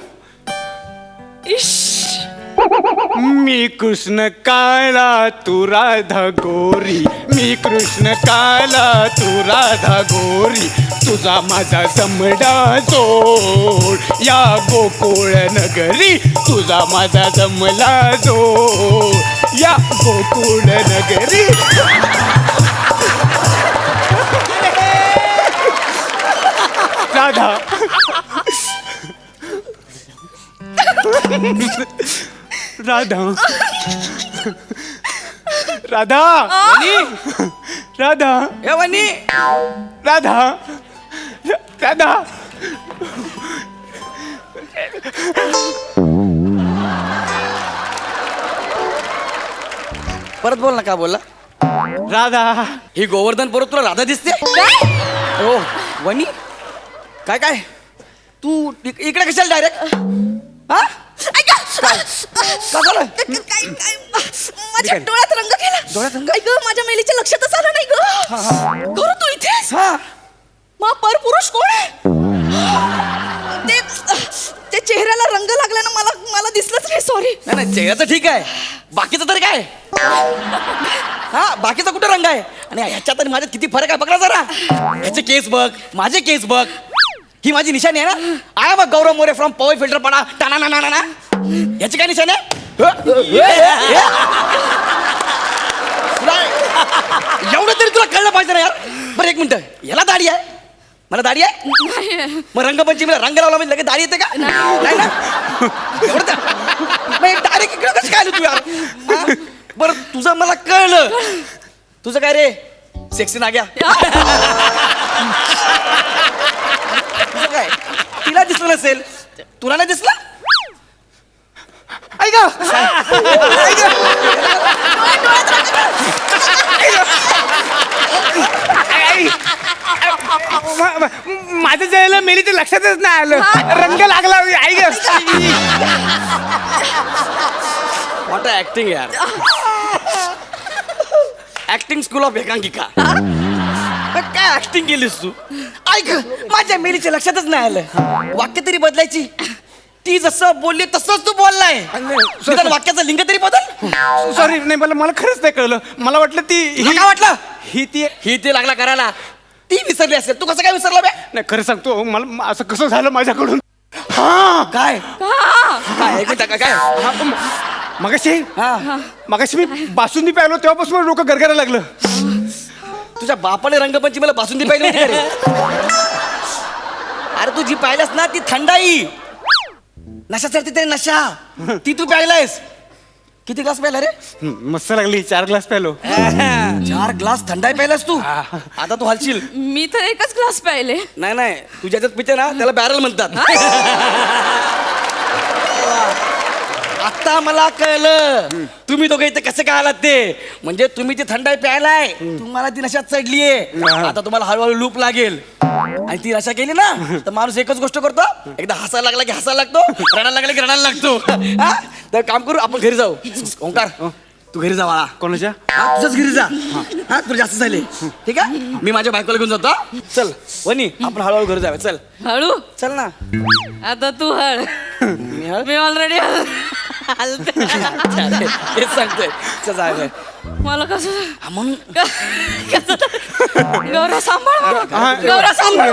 मी कृष्ण काला तू राधा गोरी मी कृष्ण काला तू राधा गोरी तुझा माझा समडा जोड या गोकुळ नगरी तुझा माझा जमला जोड या गोकुळ नगरी राधा राधा राधा राधा वनी राधा राधा परत बोल ना का बोलला राधा ही गोवर्धन परत तुला राधा दिसते हो वनी काय काय तू इकडे कशाला डायरेक्ट हा माझ्या डोळ्यात रंग गेला. डोळ्यात रंग? ऐक माझ्या मेलीच्या लक्षातच आलं नाही ग. खरं तू इथेच मग परपुरुष कोण आहे ते चेहऱ्याला रंग लागल्यानं मला दिसलंच नाही. सॉरी. नाही चेहऱ्याचं ठीक आहे बाकीचं तरी काय हा बाकीचा कुठे रंग आहे आणि ह्याच्यात आणि माझ्यात किती फरक आहे बघ ना जरा ह्याचे केस बघ माझे केस बघ ही माझी निशाणी आहे ना आय बघ गौरव मोरे फ्रॉम पॉवर फिल्टर पडा टाना ना ना ना याची काय निशाणी आहे एवढं तरी तुला कळलं पाहिजे ना यार बरं एक मिनिट याला दाढी आहे मला दाढी आहे मग रंगपंचमीला रंग लावला म्हणजे लगेच दाढी येते का नाही ना एवढं मग डायरेक्ट इकडे कसं काय आलं तू यार बरं तुझं मला कळलं तुझं काय रे सेक्सी ना गया तुझं काय तिला दिसलं नसेल तुला नाही दिसलं ऐक माझं जायला मेली तर लक्षातच नाही आलं रंग लागला आई ग व्हॉट ऍक्टिंग यार ऍक्टिंग स्कूल ऑफ एकांकिका काय ऍक्टिंग केलीस तू ऐक माझ्या मेलीच्या लक्षातच नाही आलं वाक्य तरी बदलायची ती जसं बोलली तसंच तू बोललाय निदान वाक्याचं लिंग तरी बदल सॉरी नाही मला खरंच नाही कळलं मला वाटलं ती तुला काय वाटलं ही ती लागला करायला ती विसरली असेल तू कसं काय विसरला बे नाही खरं सांगतो मला असं कसं झालं माझ्याकडून हा काय काय एक मिनिट काय मगाशी मी बासुंदी प्यायलो तेव्हापासून मला डोकं गरगरायला लागलं तुझ्या बापाने रंगपंचमीला बासुंदी पाहिली होती का रे? अरे तू जी पाहिल्यास ना ती थंडाई नशा चढते तरी नशा ती तू प्यायलायस किती ग्लास प्यायला रे मस्त लागली 4 ग्लास प्यायलो 4 ग्लास थंडाई प्यायलास तू आता तू हलशील मी तर एकच ग्लास प्यायले. नाही तू ज्याच्यात पिते ना त्याला बॅरल म्हणतात आता मला कळलं तुम्ही दोघे इथे कसं काय आलात ते म्हणजे तुम्ही ती थंडाई प्यायलाय तुम्हाला ती नशा चढलीये आता तुम्हाला हळूहळू लूप लागेल आणि ती नशा केली ना तर माणूस एकच गोष्ट करतो एकदा हसायला लागला की हसायला लागतो रडायला लागला की रडायला लागतो तर काम करू आपण घरी जाऊ ओंकार तू घरी जा बाळा कोणाच्या तुझ्याच घरी जा हा तुला जास्त झाले ठीक आहे मी माझ्या बायकोला घेऊन जातो चल वनी आपण हळूहळू घरी जाऊया चल हळू चल ना आता तू हळ मी ऑलरेडी हेच सांगतोय चल जाऊया मला कसं म्हणून गौरव सांभाळ गौरव सांभाळ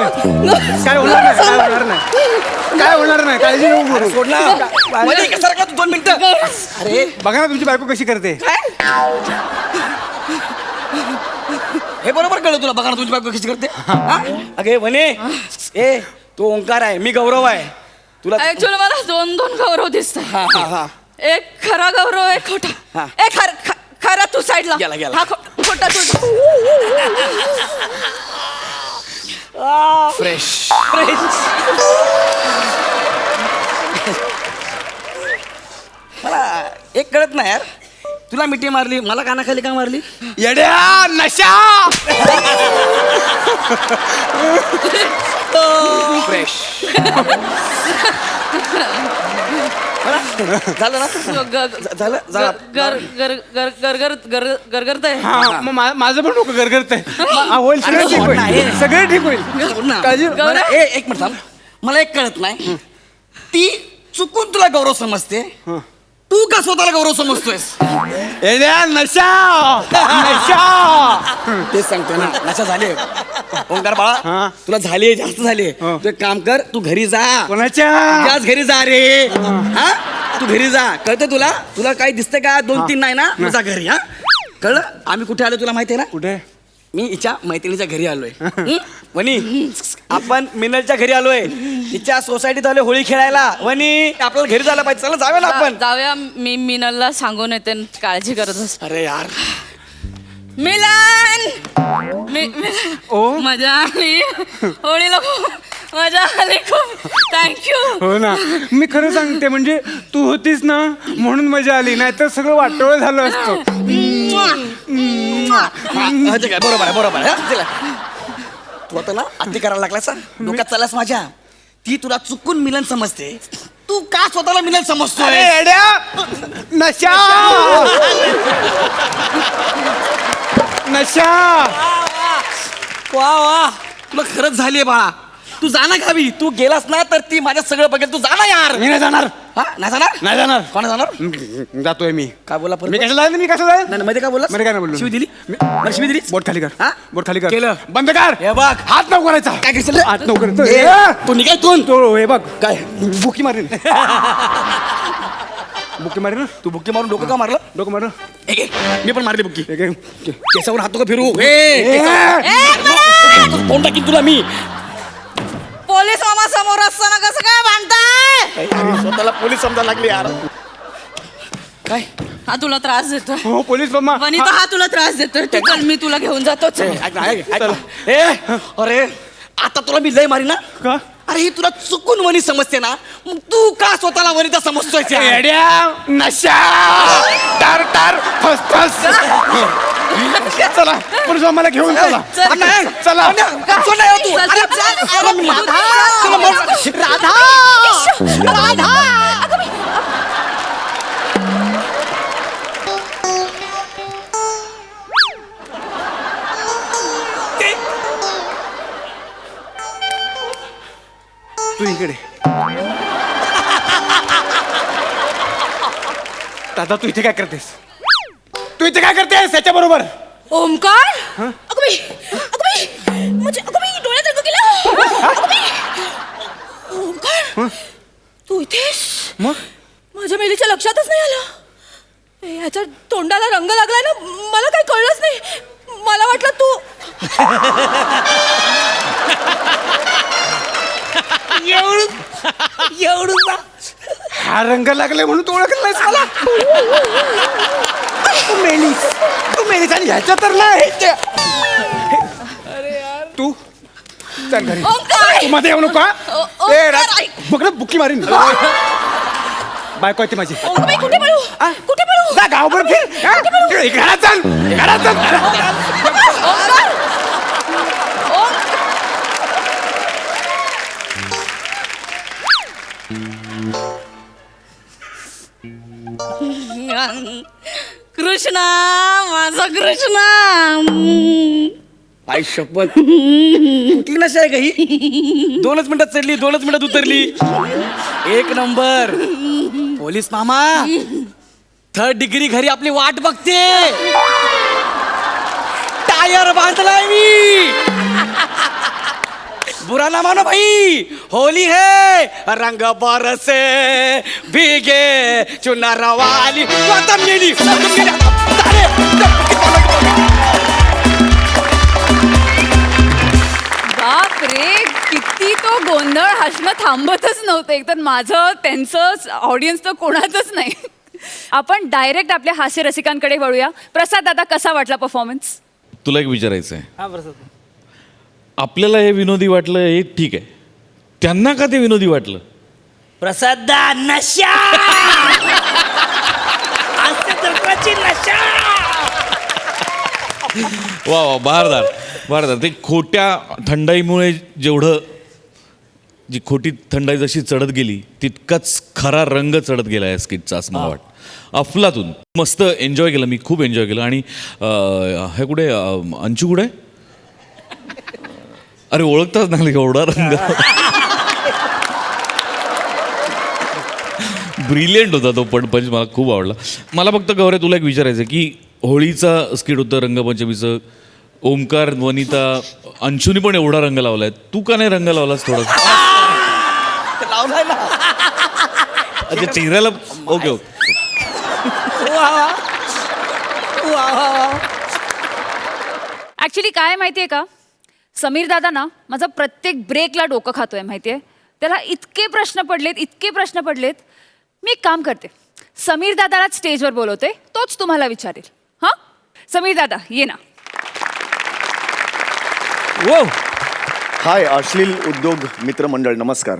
काय होणार नाही काळजी नको करू. सोड ना मध्ये कसं राखला तू 2 मिनिटं अरे बघा ना तुमची बायको कशी करते हे बरोबर कळलं तुला बघा ना तुझी बायको कशी करते अगे म्हणे ए तू ओंकार आहे मी गौरव आहे तुला ऍक्च्युअली मला 2 गौरव दिसतात हा एक खरा गौरव एक खोटा एक खरा तू साईडला गेला. हा खोटा तू फ्रेश मला एक कळत नाही यार तुला मिठी मारली, मला कानाखाली का मारली? येड्या नशा फ्रेश झालं ना? झालं झालं गरगरतंय. माझं पण डोकं गरगरतंय. होईल सगळं ठीक होईल. सगळं ठीक होईल. एक मिनिट थांब. मला एक कळत नाही, ती चुकून तुला गौरव समजते, तू का स्वतःला गौरव समजतोयस? येड्या नशा नशा तेच सांगतोय ना, नशा झाले. ओंकार बाळा, तुला झाले, जास्त झाले. तू एक काम कर, तू घरी जा. कोणाच्या त्याच घरी जा रे. हा, तू घरी जा. कळतं तुला? तुला काही दिसतंय का? 2-3 नाही ना? मग जा घरी. हा, कळलं? आम्ही कुठे आलो तुला माहितीये ना? कुठे? मी हिच्या मैत्रिणीच्या घरी आलोय. वनी, आपण मिनलच्या घरी आलोय. हिच्या सोसायटीत आलोय होळी खेळायला. वनी, आपल्याला घरी जायला पाहिजे. चला जाऊया ना आपण. जाऊया. मी मिनलला सांगून येते, काळजी करत बस. अरे यार, मिलन, मजा आली होळीला, खूप मजा आली, खूप थँक्यू. हो ना, मी खरं सांगते, म्हणजे तू होतीस ना म्हणून मजा आली, नाही तर सगळं वाटोळं झालं असतं. काय बरोबर आहे, बरोबर आहे. हा, चला. तू आता ना अगदी करायला लागलास. डोक्यात चाललास माझ्या. ती तुला चुकून मिलन समजते, तू का स्वतःला मिलन समजतोय? येड्या नशा नशा. वा वा, तुला खरंच झालीये बाळा. तू जा ना गावी. तू गेलास ना तर ती माझ्या सगळं बघेल. तू जा ना यार. मी नाही जाणार. हा, नाही जाणार? नाही जाणार. कोणा जाणार? जातोय मी. काय बोला मी कशाला जाईल? मी कशाला जाईल? नाही, मध्ये काय बोलला? मध्ये काय नाही बोललो. शिवी दिली? मला शिवी दिली? बोट खाली कर. हा? बोट खाली कर. केलं. बंद कर. हे बघ, हात नको करायचा. काय करशील? हात नको करायचा. ए, तू निघायतून. तो हे बघ काय बुकी मारेन. बुकी मारेन ना. तू बुक्की मारून डोकं का मारलं? डोकं मार. मी पण मारली बुक्की. एक एक. केसावर हात नको फिरू. कोण टाकीन तुला मी? पोलीस मामा समोर असताना कसं काय भांडताय? स्वतःला पोलीस समजायला लागली यार. काय हा तुला त्रास देतोय? हो पोलीस मामा. वनिता, हा तुला त्रास देतोय? तू चल, मी तुला घेऊन जातो. चल. अरे आता तुला मी लय मारी ना. का? अरे ही तुला चुकून वनी समजते ना, मग तू का स्वतःला वनिता समजतोय? येड्या नशा टार टार फस फस चला पुरुष मला घेऊन चला. चला तू इकडे. दादा तू इथे काय करतेस? तू इथे काय करतेस त्याच्या बरोबर? ओमकार, अगं बाई, म्हणजे अगं बाई, डोळ्यात रंग गेला. अगं बाई. ओमकार, तू इथेस? मग माझ्या मेलीच्या लक्षातच नाही आलं. ह्याच्या तोंडाला रंग लागलाय ना, मला काही कळलंच नाही. मला वाटलं तू एवढं हा रंग लागले म्हणून तू ओळखलं नाहीस मला? तू मेलीस आणि ह्याच्या तर नाही. तू चल घरी. ओंकार! तू मध्ये येऊ नका. ओंकार, ऐक. बघ ना बुक्की मारीन. बायको आहे ती माझी. ओंकार, कुठे पळू? कुठे पळू? जा गावभर फिर. हा? घरात चल. घरात चल. ओंकार! कृष्णा, माझा कृष्णा. आई शपथ, कुठली नशा आहे का ही? 2च मिनिटात चढली, 2च मिनिटात उतरली. एक नंबर. पोलीस मामा 3rd डिग्री घरी आपली वाट बघते. टायर बांधलाय मी. बुरा ना मानो भाई, होली है, रंग बरसे भीगे चुनर वाली. तू आता मेली. बाप रे, किती तो गोंधळ हसणं थांबतच नव्हतं. एकतर माझं, त्यांचं, ऑडियन्स तर कोणाचंच नाही. आपण डायरेक्ट आपल्या हास्य रसिकांकडे वळूया. प्रसाद दादा, कसा वाटला परफॉर्मन्स? तुला एक विचारायचं आहे. आपल्याला हे विनोदी वाटलं हे ठीक आहे, त्यांना का ते विनोदी वाटलं? प्रसादा नशा. हास्य तर प्रेमाची नशा. वा वा बहारदार बहारदार. ते खोट्या थंडाईमुळे जेवढं जी खोटी थंडाई जशी चढत गेली तितकाच खरा रंग चढत गेला या स्किटचा असं मला वाटतं. अफलातून मस्त एन्जॉय केलं मी, खूप एन्जॉय केलं. आणि हे कुठे अंशू कुठे? अरे ओळखताच नाही एवढा रंग. ब्रिलियंट होता तो पण पंच, मला खूप आवडला. मला फक्त गौऱ्या तुला एक विचारायचं की होळीचा स्किट होतं रंगपंचमीचं, ओमकार, वनिता, अंशूनी पण एवढा रंग लावलाय, तू का नाही रंग लावलास थोडा? लावलाय ना. अच्छा चेहऱ्याला. Okay okay. ऍक्च्युली काय माहितीये का, समीर दादा ना माझा प्रत्येक ब्रेकला डोकं खातोय माहितीये. त्याला इतके प्रश्न पडलेत. मी एक काम करते, समीर दादाला स्टेजवर बोलवते, तोच तुम्हाला विचारेल. हा समीर दादा ये ना. वो हाय अश्लील उद्योग मित्रमंडळ, नमस्कार.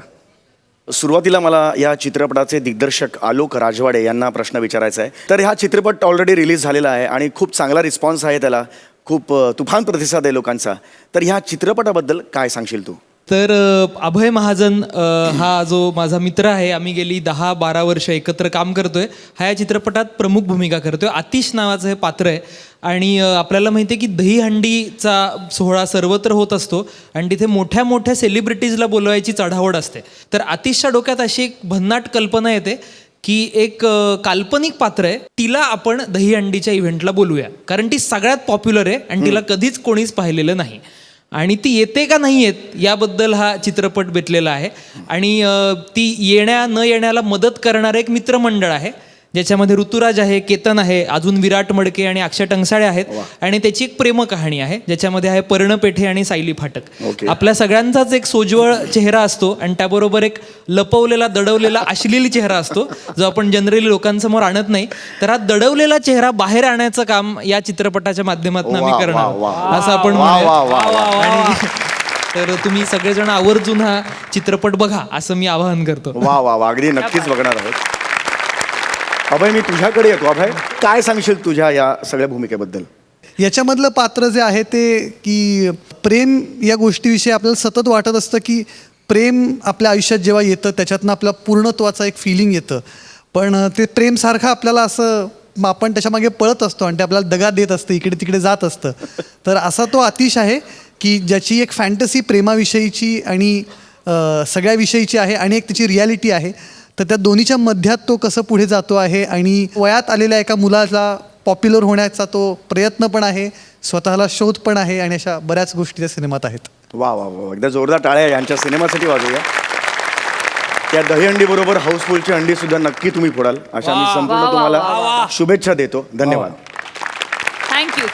सुरुवातीला मला या चित्रपटाचे दिग्दर्शक आलोक राजवाडे यांना प्रश्न विचारायचा आहे. तर हा चित्रपट ऑलरेडी रिलीज झालेला आहे आणि खूप चांगला रिस्पॉन्स आहे त्याला, खूप तुफान प्रतिसाद आहे लोकांचा. तर ह्या चित्रपटाबद्दल काय सांगशील तू? तर अभय महाजन हा जो माझा मित्र आहे, आम्ही गेली 10-12 वर्ष एकत्र काम करतोय. हा या चित्रपटात प्रमुख भूमिका करतोय. आतिश नावाचं हे पात्र आहे. आणि आपल्याला माहिती आहे की दहीहंडीचा सोहळा सर्वत्र होत असतो आणि तिथे मोठ्या मोठ्या सेलिब्रिटीजला बोलवायची चढावड असते. तर आतिशच्या डोक्यात अशी एक भन्नाट कल्पना येते की एक काल्पनिक पात्र आहे, तिला आपण दहीहंडीच्या इव्हेंटला बोलूया, कारण ती सगळ्यात पॉप्युलर आहे आणि तिला कधीच कोणीच पाहिलेलं नाही. आणि ती येते का नाही येत याबद्दल हा चित्रपट बेतलेला आहे. आणि ती येण्या न येण्याला मदत करणारं एक मित्रमंडळ आहे, ज्याच्यामध्ये ऋतुराज आहे, केतन आहे, अजून विराट मडके आणि अक्षय टंगसाळे आहेत. आणि त्याची एक प्रेम कहाणी आहे, ज्याच्यामध्ये आहे पर्ण पेठे आणि सायली फाटक. आपल्या सगळ्यांचाच एक सोज्वळ चेहरा असतो आणि त्याबरोबर एक लपवलेला दडवलेला अश्लील चेहरा असतो, जो आपण जनरली लोकांसमोर आणत नाही. तर हा दडवलेला चेहरा बाहेर आणायचं काम या चित्रपटाच्या माध्यमातून आम्ही करणार आहोत, असं आपण म्हणूया. आणि तर तुम्ही सगळेजण आवर्जून हा चित्रपट बघा असं मी आवाहन करतो. वा वा वा, अगदी नक्कीच बघणार आहोत. अभय, मी तुझ्याकडे येतो. अभय, काय सांगशील तुझ्या या सगळ्या भूमिकेबद्दल? याच्यामधलं पात्र जे आहे ते की प्रेम या गोष्टीविषयी आपल्याला सतत वाटत असतं की प्रेम आपल्या आयुष्यात जेव्हा येतं त्याच्यातनं आपल्या पूर्णत्वाचं एक फिलिंग येतं. पण ते प्रेमसारखं आपल्याला असं आपण त्याच्यामागे पळत असतो आणि ते आपल्याला दगा देत असतं, इकडे तिकडे जात असतं. तर असा तो आतिश आहे की ज्याची एक फॅन्टसी प्रेमाविषयीची आणि सगळ्याविषयीची आहे आणि एक त्याची रियालिटी आहे. तर त्या दोन्हीच्या मध्यात तो कसं पुढे जातो आहे आणि वयात आलेल्या एका मुलाला पॉप्युलर होण्याचा तो प्रयत्न पण आहे, स्वतःला शोध पण आहे आणि अशा बऱ्याच गोष्टी त्या सिनेमात आहेत. वा वा वा, एकदा जोरदार टाळ्या यांच्या सिनेमासाठी वाजवूया. त्या दहीहंडी बरोबर हाऊसफुलची हंडी सुद्धा नक्की तुम्ही फोडाल अशा मी संपूर्ण तुम्हाला शुभेच्छा देतो. धन्यवाद. थँक्यू.